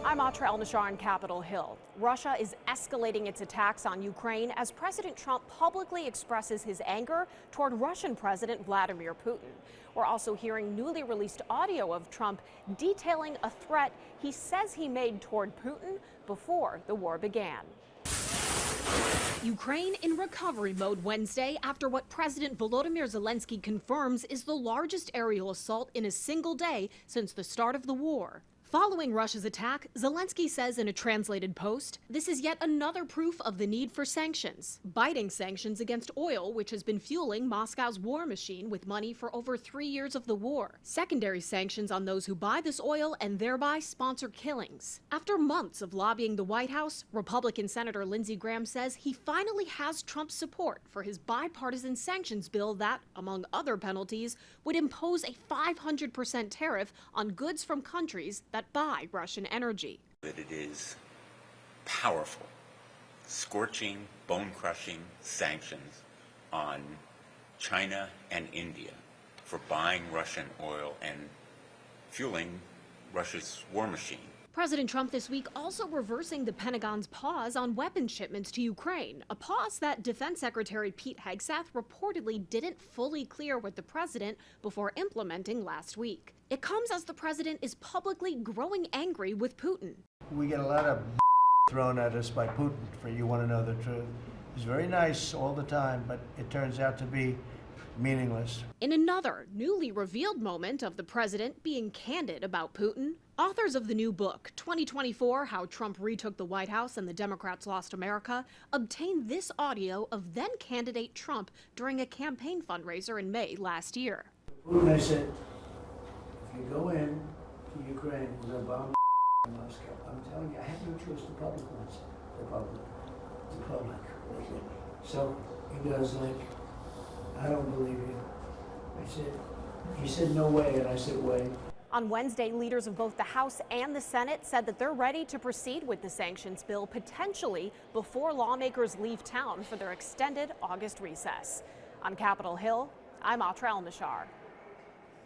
I'm Atra El-Nashar on Capitol Hill. Russia is escalating its attacks on Ukraine as President Trump publicly expresses his anger toward Russian President Vladimir Putin. We're also hearing newly released audio of Trump detailing a threat he says he made toward Putin before the war began. Ukraine in recovery mode Wednesday after what President Volodymyr Zelensky confirms is the largest aerial assault in a single day since the start of the war. Following Russia's attack, Zelensky says in a translated post, this is yet another proof of the need for sanctions, biting sanctions against oil, which has been fueling Moscow's war machine with money for over 3 years of the war. Secondary sanctions on those who buy this oil and thereby sponsor killings. After months of lobbying the White House, Republican Senator Lindsey Graham says he finally has Trump's support for his bipartisan sanctions bill that, among other penalties, would impose a 500% tariff on goods from countries that buy Russian energy. That it is powerful, scorching, bone-crushing sanctions on China and India for buying Russian oil and fueling Russia's war machine. President Trump this week also reversing the Pentagon's pause on weapons shipments to Ukraine, a pause that Defense Secretary Pete Hegseth reportedly didn't fully clear with the president before implementing last week. It comes as the president is publicly growing angry with Putin. We get a lot of thrown at us by Putin for you want to know the truth. He's very nice all the time, but it turns out to be meaningless. In another newly revealed moment of the president being candid about Putin, authors of the new book, 2024, How Trump Retook the White House and the Democrats Lost America, obtained this audio of then-candidate Trump during a campaign fundraiser in May last year. Putin, I said, if you go in to Ukraine, we're going to bomb Moscow. I'm telling you, I have no choice. The public wants it. The public. So he goes like, I don't believe you. He said, no way, and I said, way. On Wednesday, leaders of both the House and the Senate said that they're ready to proceed with the sanctions bill potentially before lawmakers leave town for their extended August recess. On Capitol Hill, I'm Atra El-Nashar.